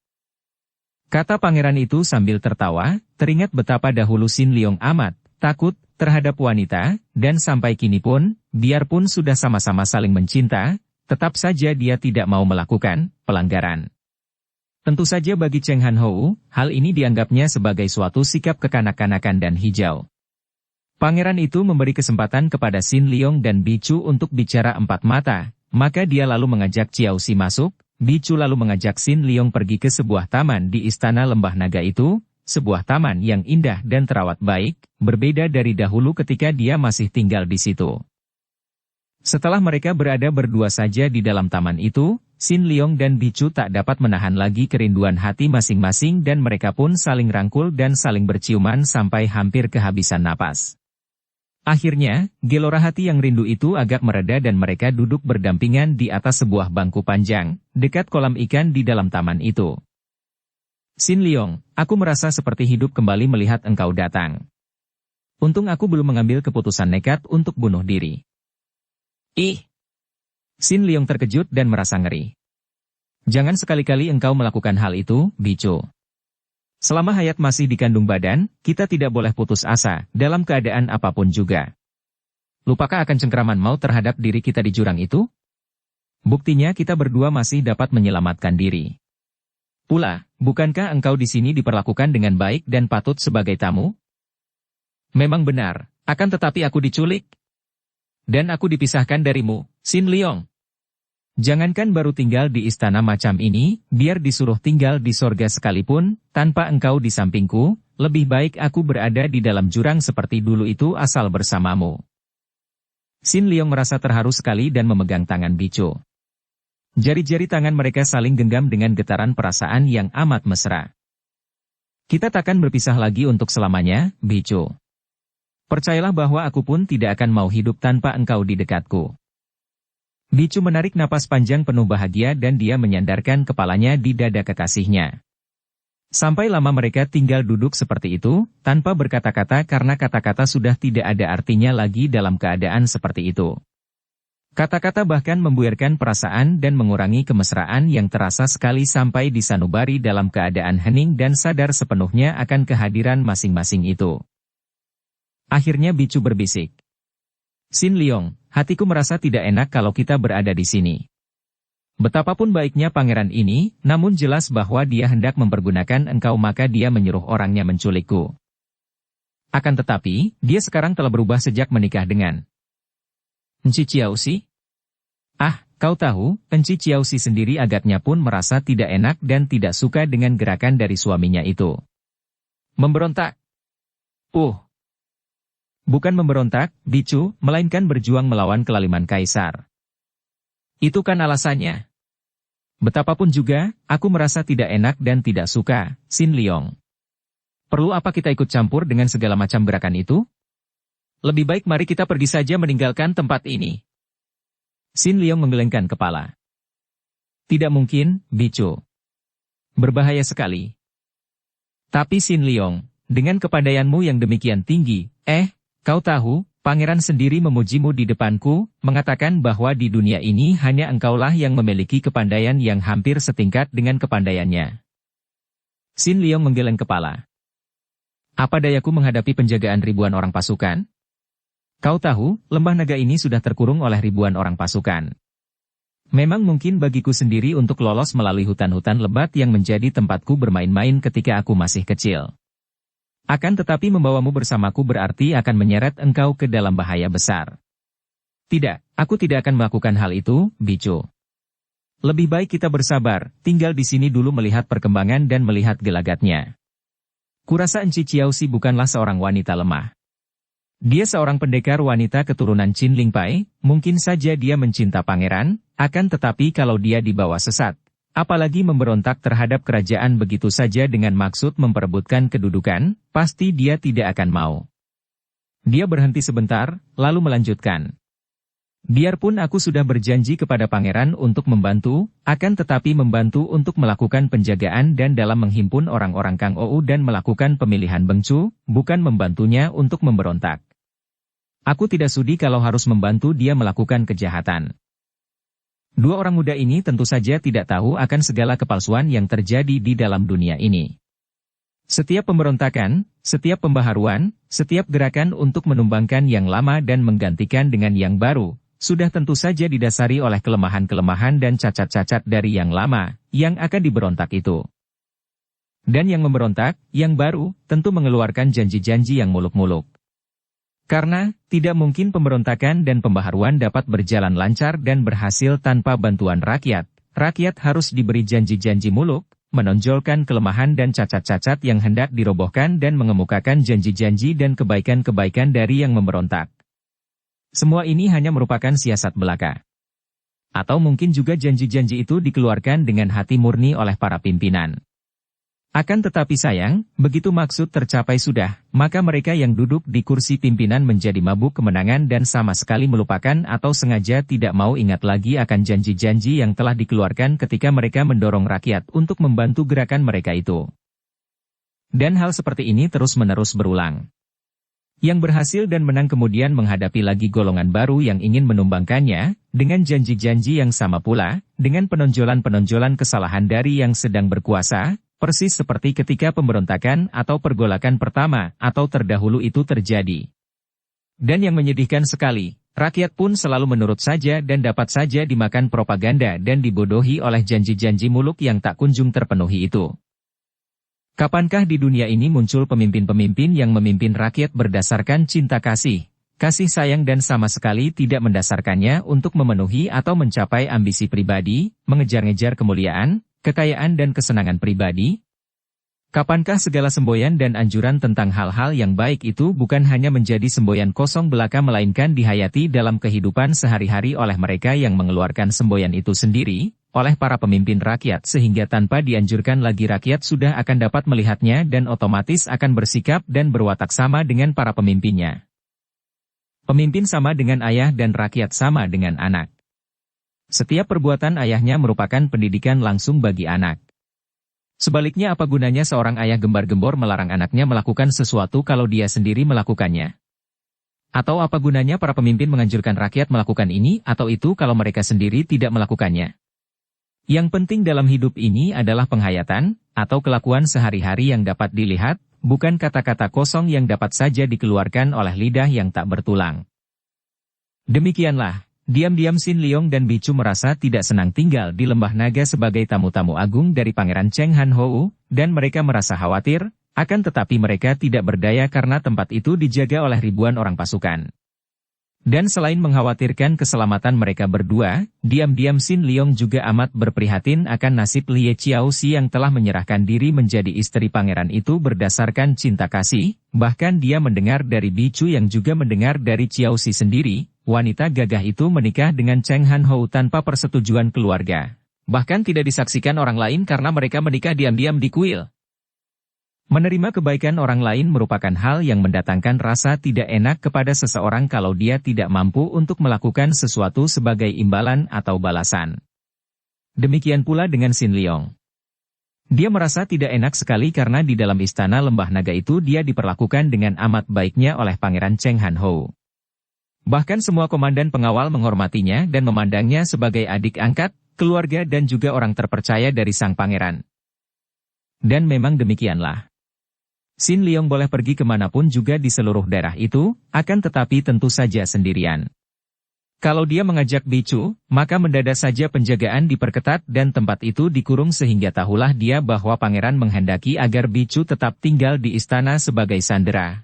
Kata pangeran itu sambil tertawa, teringat betapa dahulu Sin Leong amat takut terhadap wanita, dan sampai kini pun, biarpun sudah sama-sama saling mencinta, tetap saja dia tidak mau melakukan pelanggaran. Tentu saja bagi Cheng Han Hou, hal ini dianggapnya sebagai suatu sikap kekanak-kanakan dan hijau. Pangeran itu memberi kesempatan kepada Sin Leong dan Bicu untuk bicara empat mata, maka dia lalu mengajak Chiaosi masuk, Bicu lalu mengajak Sin Leong pergi ke sebuah taman di Istana Lembah Naga itu, sebuah taman yang indah dan terawat baik, berbeda dari dahulu ketika dia masih tinggal di situ. Setelah mereka berada berdua saja di dalam taman itu, Sin Leong dan Bicu tak dapat menahan lagi kerinduan hati masing-masing dan mereka pun saling rangkul dan saling berciuman sampai hampir kehabisan napas. Akhirnya, gelora hati yang rindu itu agak mereda dan mereka duduk berdampingan di atas sebuah bangku panjang, dekat kolam ikan di dalam taman itu. Sin Leong, aku merasa seperti hidup kembali melihat engkau datang. Untung aku belum mengambil keputusan nekat untuk bunuh diri. Ih! Sin Leong terkejut dan merasa ngeri. Jangan sekali-kali engkau melakukan hal itu, Bicu. Selama hayat masih dikandung badan, kita tidak boleh putus asa, dalam keadaan apapun juga. lupakah akan cengkraman mau terhadap diri kita di jurang itu? Buktinya kita berdua masih dapat menyelamatkan diri. Pula, bukankah engkau di sini diperlakukan dengan baik dan patut sebagai tamu? Memang benar, akan tetapi aku diculik. Dan aku dipisahkan darimu, Xin Liong. Jangankan baru tinggal di istana macam ini, biar disuruh tinggal di sorga sekalipun, tanpa engkau di sampingku, lebih baik aku berada di dalam jurang seperti dulu itu asal bersamamu. Xin Liong merasa terharu sekali dan memegang tangan Bicu. Jari-jari tangan mereka saling genggam dengan getaran perasaan yang amat mesra. Kita takkan berpisah lagi untuk selamanya, Bicu. Percayalah bahwa aku pun tidak akan mau hidup tanpa engkau di dekatku. Bicu menarik napas panjang penuh bahagia dan dia menyandarkan kepalanya di dada kekasihnya. Sampai lama mereka tinggal duduk seperti itu, tanpa berkata-kata karena kata-kata sudah tidak ada artinya lagi dalam keadaan seperti itu. Kata-kata bahkan membuirkan perasaan dan mengurangi kemesraan yang terasa sekali sampai disanubari dalam keadaan hening dan sadar sepenuhnya akan kehadiran masing-masing itu. Akhirnya Bicu berbisik. Xin Liong, hatiku merasa tidak enak kalau kita berada di sini. Betapapun baiknya pangeran ini, namun jelas bahwa dia hendak mempergunakan engkau maka dia menyuruh orangnya menculikku. Akan tetapi, dia sekarang telah berubah sejak menikah dengan Enci Ciaoxi? Ah, kau tahu, Enci Ciaoxi sendiri agaknya pun merasa tidak enak dan tidak suka dengan gerakan dari suaminya itu. Memberontak. Bukan memberontak, Bicu, melainkan berjuang melawan kelaliman kaisar. Itu kan alasannya. Betapapun juga, aku merasa tidak enak dan tidak suka, Xin Liong. Perlu apa kita ikut campur dengan segala macam gerakan itu? Lebih baik mari kita pergi saja meninggalkan tempat ini. Xin Liong menggelengkan kepala. Tidak mungkin, Bicu. Berbahaya sekali. Tapi Xin Liong, dengan kepandaianmu yang demikian tinggi, kau tahu, pangeran sendiri memujimu di depanku, mengatakan bahwa di dunia ini hanya engkaulah yang memiliki kepandaian yang hampir setingkat dengan kepandaiannya. Xin Liong menggeleng kepala. Apa dayaku menghadapi penjagaan ribuan orang pasukan? Kau tahu, lembah naga ini sudah terkurung oleh ribuan orang pasukan. Memang mungkin bagiku sendiri untuk lolos melalui hutan-hutan lebat yang menjadi tempatku bermain-main ketika aku masih kecil. Akan tetapi membawamu bersamaku berarti akan menyeret engkau ke dalam bahaya besar. Tidak, aku tidak akan melakukan hal itu, Bicu. Lebih baik kita bersabar, tinggal di sini dulu melihat perkembangan dan melihat gelagatnya. Kurasa Enci Ciaoxi bukanlah seorang wanita lemah. Dia seorang pendekar wanita keturunan Qin Lingpai, mungkin saja dia mencinta pangeran, akan tetapi kalau dia dibawa sesat, apalagi memberontak terhadap kerajaan begitu saja dengan maksud memperebutkan kedudukan, pasti dia tidak akan mau. Dia berhenti sebentar, lalu melanjutkan. Biarpun aku sudah berjanji kepada pangeran untuk membantu, akan tetapi membantu untuk melakukan penjagaan dan dalam menghimpun orang-orang Kang Ou dan melakukan pemilihan Bengcu, bukan membantunya untuk memberontak. Aku tidak sudi kalau harus membantu dia melakukan kejahatan. Dua orang muda ini tentu saja tidak tahu akan segala kepalsuan yang terjadi di dalam dunia ini. Setiap pemberontakan, setiap pembaharuan, setiap gerakan untuk menumbangkan yang lama dan menggantikan dengan yang baru, sudah tentu saja didasari oleh kelemahan-kelemahan dan cacat-cacat dari yang lama, yang akan diberontak itu. Dan yang memberontak, yang baru, tentu mengeluarkan janji-janji yang muluk-muluk. Karena, tidak mungkin pemberontakan dan pembaharuan dapat berjalan lancar dan berhasil tanpa bantuan rakyat. Rakyat harus diberi janji-janji muluk, menonjolkan kelemahan dan cacat-cacat yang hendak dirobohkan dan mengemukakan janji-janji dan kebaikan-kebaikan dari yang memberontak. Semua ini hanya merupakan siasat belaka. Atau mungkin juga janji-janji itu dikeluarkan dengan hati murni oleh para pimpinan. Akan tetapi sayang, begitu maksud tercapai sudah, maka mereka yang duduk di kursi pimpinan menjadi mabuk kemenangan dan sama sekali melupakan atau sengaja tidak mau ingat lagi akan janji-janji yang telah dikeluarkan ketika mereka mendorong rakyat untuk membantu gerakan mereka itu. Dan hal seperti ini terus-menerus berulang. Yang berhasil dan menang kemudian menghadapi lagi golongan baru yang ingin menumbangkannya, dengan janji-janji yang sama pula, dengan penonjolan-penonjolan kesalahan dari yang sedang berkuasa, persis seperti ketika pemberontakan atau pergolakan pertama atau terdahulu itu terjadi. Dan yang menyedihkan sekali, rakyat pun selalu menurut saja dan dapat saja dimakan propaganda dan dibodohi oleh janji-janji muluk yang tak kunjung terpenuhi itu. Kapankah di dunia ini muncul pemimpin-pemimpin yang memimpin rakyat berdasarkan cinta kasih sayang dan sama sekali tidak mendasarkannya untuk memenuhi atau mencapai ambisi pribadi, mengejar-ngejar kemuliaan, kekayaan dan kesenangan pribadi? Kapankah segala semboyan dan anjuran tentang hal-hal yang baik itu bukan hanya menjadi semboyan kosong belaka melainkan dihayati dalam kehidupan sehari-hari oleh mereka yang mengeluarkan semboyan itu sendiri, oleh para pemimpin rakyat sehingga tanpa dianjurkan lagi rakyat sudah akan dapat melihatnya dan otomatis akan bersikap dan berwatak sama dengan para pemimpinnya. Pemimpin sama dengan ayah dan rakyat sama dengan anak. Setiap perbuatan ayahnya merupakan pendidikan langsung bagi anak. Sebaliknya apa gunanya seorang ayah gembar-gembor melarang anaknya melakukan sesuatu kalau dia sendiri melakukannya? Atau apa gunanya para pemimpin menganjurkan rakyat melakukan ini atau itu kalau mereka sendiri tidak melakukannya? Yang penting dalam hidup ini adalah penghayatan, atau kelakuan sehari-hari yang dapat dilihat, bukan kata-kata kosong yang dapat saja dikeluarkan oleh lidah yang tak bertulang. Demikianlah. Diam-diam Sin Leong dan Bicu merasa tidak senang tinggal di Lembah Naga sebagai tamu-tamu agung dari Pangeran Cheng Han Hou, dan mereka merasa khawatir, akan tetapi mereka tidak berdaya karena tempat itu dijaga oleh ribuan orang pasukan. Dan selain mengkhawatirkan keselamatan mereka berdua, diam-diam Sin Leong juga amat berprihatin akan nasib Lie Chiaoxi yang telah menyerahkan diri menjadi istri pangeran itu berdasarkan cinta kasih, bahkan dia mendengar dari Bicu yang juga mendengar dari Chiaoxi sendiri. Wanita gagah itu menikah dengan Cheng Han Hou tanpa persetujuan keluarga. Bahkan tidak disaksikan orang lain karena mereka menikah diam-diam di kuil. Menerima kebaikan orang lain merupakan hal yang mendatangkan rasa tidak enak kepada seseorang kalau dia tidak mampu untuk melakukan sesuatu sebagai imbalan atau balasan. Demikian pula dengan Sin Leong. Dia merasa tidak enak sekali karena di dalam istana Lembah Naga itu dia diperlakukan dengan amat baiknya oleh Pangeran Cheng Han Hou. Bahkan semua komandan pengawal menghormatinya dan memandangnya sebagai adik angkat, keluarga dan juga orang terpercaya dari sang pangeran. Dan memang demikianlah. Sin Leong boleh pergi kemanapun juga di seluruh daerah itu, akan tetapi tentu saja sendirian. Kalau dia mengajak Bicu, maka mendadak saja penjagaan diperketat dan tempat itu dikurung sehingga tahulah dia bahwa pangeran menghendaki agar Bicu tetap tinggal di istana sebagai sandera.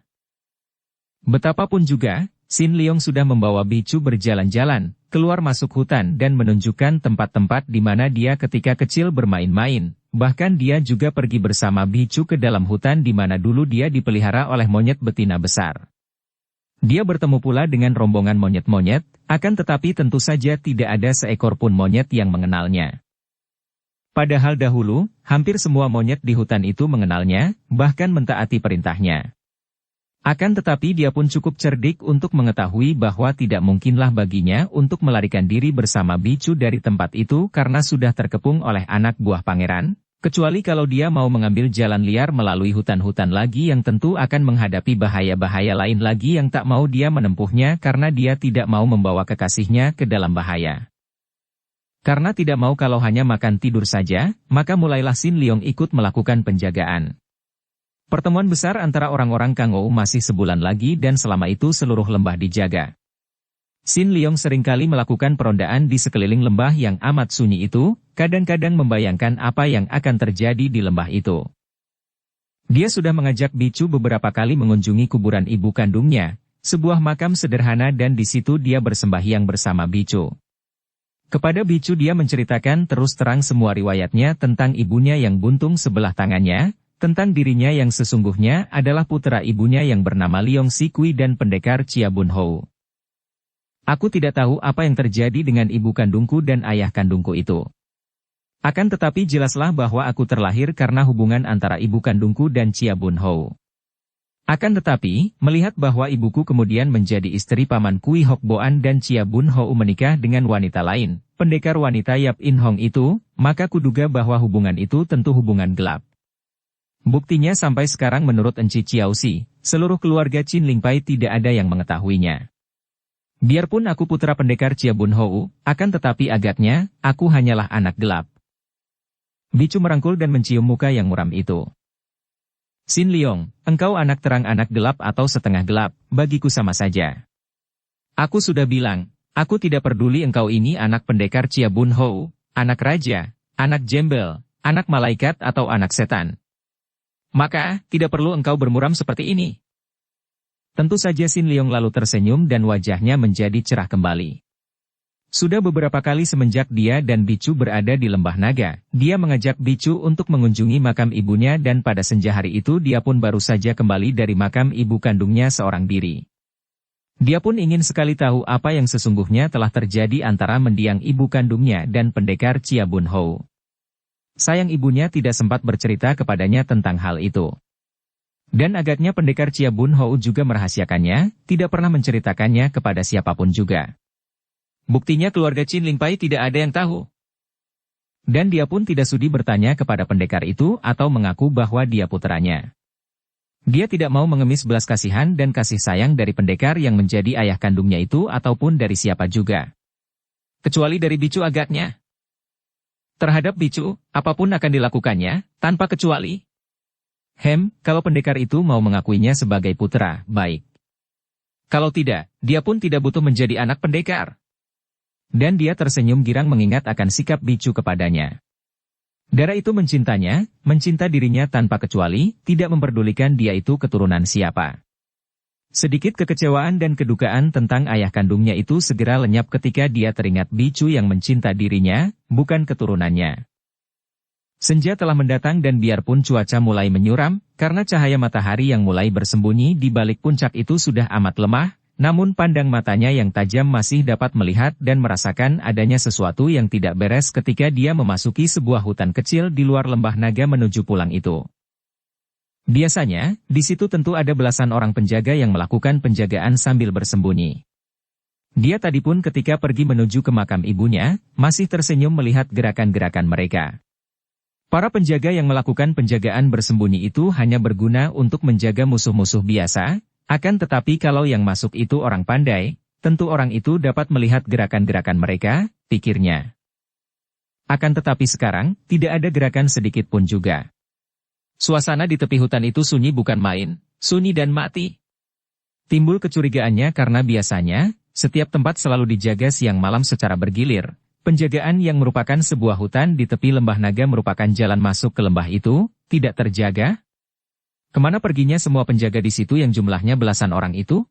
Betapapun juga, Sin Leong sudah membawa Bicu berjalan-jalan, keluar masuk hutan dan menunjukkan tempat-tempat di mana dia ketika kecil bermain-main. Bahkan dia juga pergi bersama Bicu ke dalam hutan di mana dulu dia dipelihara oleh monyet betina besar. Dia bertemu pula dengan rombongan monyet-monyet, akan tetapi tentu saja tidak ada seekor pun monyet yang mengenalnya. Padahal dahulu, hampir semua monyet di hutan itu mengenalnya, bahkan mentaati perintahnya. Akan tetapi dia pun cukup cerdik untuk mengetahui bahwa tidak mungkinlah baginya untuk melarikan diri bersama Bicu dari tempat itu karena sudah terkepung oleh anak buah pangeran, kecuali kalau dia mau mengambil jalan liar melalui hutan-hutan lagi yang tentu akan menghadapi bahaya-bahaya lain lagi yang tak mau dia menempuhnya karena dia tidak mau membawa kekasihnya ke dalam bahaya. Karena tidak mau kalau hanya makan tidur saja, maka mulailah Sin Leong ikut melakukan penjagaan. Pertemuan besar antara orang-orang Kangou masih sebulan lagi dan selama itu seluruh lembah dijaga. Sin Leong seringkali melakukan perondaan di sekeliling lembah yang amat sunyi itu, kadang-kadang membayangkan apa yang akan terjadi di lembah itu. Dia sudah mengajak Bicu beberapa kali mengunjungi kuburan ibu kandungnya, sebuah makam sederhana dan di situ dia bersembahyang bersama Bicu. Kepada Bicu dia menceritakan terus terang semua riwayatnya tentang ibunya yang buntung sebelah tangannya, tentang dirinya yang sesungguhnya adalah putra ibunya yang bernama Leong Sikui dan pendekar Chia Bun Hou. Aku tidak tahu apa yang terjadi dengan ibu kandungku dan ayah kandungku itu. Akan tetapi jelaslah bahwa aku terlahir karena hubungan antara ibu kandungku dan Chia Bun Hou. Akan tetapi, melihat bahwa ibuku kemudian menjadi istri paman Kui Hok Boan dan Chia Bun Hou menikah dengan wanita lain, pendekar wanita Yap In Hong itu, maka kuduga bahwa hubungan itu tentu hubungan gelap. Buktinya sampai sekarang menurut Enci Chiaoxi, seluruh keluarga Qin Lingpai tidak ada yang mengetahuinya. Biarpun aku putra pendekar Chia Bun Hou, akan tetapi agaknya, aku hanyalah anak gelap. Bicu merangkul dan mencium muka yang muram itu. Xin Liong, engkau anak terang anak gelap atau setengah gelap, bagiku sama saja. Aku sudah bilang, aku tidak peduli engkau ini anak pendekar Chia Bun Hou, anak raja, anak jembel, anak malaikat atau anak setan. Maka, tidak perlu engkau bermuram seperti ini. Tentu saja Xin Liong lalu tersenyum dan wajahnya menjadi cerah kembali. Sudah beberapa kali semenjak dia dan Bicu berada di Lembah Naga, dia mengajak Bicu untuk mengunjungi makam ibunya dan pada senja hari itu dia pun baru saja kembali dari makam ibu kandungnya seorang diri. Dia pun ingin sekali tahu apa yang sesungguhnya telah terjadi antara mendiang ibu kandungnya dan pendekar Chia Bun Hou. Sayang ibunya tidak sempat bercerita kepadanya tentang hal itu. Dan agaknya pendekar Chia Bun Hou juga merahasiakannya, tidak pernah menceritakannya kepada siapapun juga. Buktinya keluarga Qin Lingpai tidak ada yang tahu. Dan dia pun tidak sudi bertanya kepada pendekar itu atau mengaku bahwa dia puteranya. Dia tidak mau mengemis belas kasihan dan kasih sayang dari pendekar yang menjadi ayah kandungnya itu ataupun dari siapa juga. Kecuali dari Bicu agaknya. Terhadap Bicu, apapun akan dilakukannya, tanpa kecuali. Kalau pendekar itu mau mengakuinya sebagai putra, baik. Kalau tidak, dia pun tidak butuh menjadi anak pendekar. Dan dia tersenyum girang mengingat akan sikap Bicu kepadanya. Dara itu mencintanya, mencinta dirinya tanpa kecuali, tidak memperdulikan dia itu keturunan siapa. Sedikit kekecewaan dan kedukaan tentang ayah kandungnya itu segera lenyap ketika dia teringat Bicu yang mencinta dirinya, bukan keturunannya. Senja telah mendatang dan biarpun cuaca mulai menyuram, karena cahaya matahari yang mulai bersembunyi di balik puncak itu sudah amat lemah, namun pandang matanya yang tajam masih dapat melihat dan merasakan adanya sesuatu yang tidak beres ketika dia memasuki sebuah hutan kecil di luar lembah naga menuju pulang itu. Biasanya, di situ tentu ada belasan orang penjaga yang melakukan penjagaan sambil bersembunyi. Dia tadi pun ketika pergi menuju ke makam ibunya, masih tersenyum melihat gerakan-gerakan mereka. Para penjaga yang melakukan penjagaan bersembunyi itu hanya berguna untuk menjaga musuh-musuh biasa. Akan tetapi kalau yang masuk itu orang pandai, tentu orang itu dapat melihat gerakan-gerakan mereka, pikirnya. Akan tetapi sekarang, tidak ada gerakan sedikit pun juga. Suasana di tepi hutan itu sunyi bukan main, sunyi dan mati. Timbul kecurigaannya karena biasanya, setiap tempat selalu dijaga siang malam secara bergilir. Penjagaan yang merupakan sebuah hutan di tepi lembah naga merupakan jalan masuk ke lembah itu, tidak terjaga. Kemana perginya semua penjaga di situ yang jumlahnya belasan orang itu?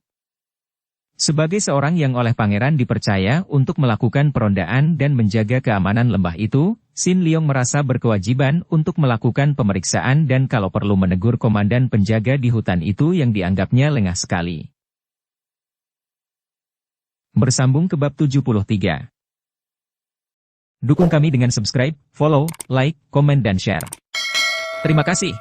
Sebagai seorang yang oleh pangeran dipercaya untuk melakukan perondaan dan menjaga keamanan lembah itu, Xin Liong merasa berkewajiban untuk melakukan pemeriksaan dan kalau perlu menegur komandan penjaga di hutan itu yang dianggapnya lengah sekali. Bersambung ke bab 73. Dukung kami dengan subscribe, follow, like, komen dan share. Terima kasih.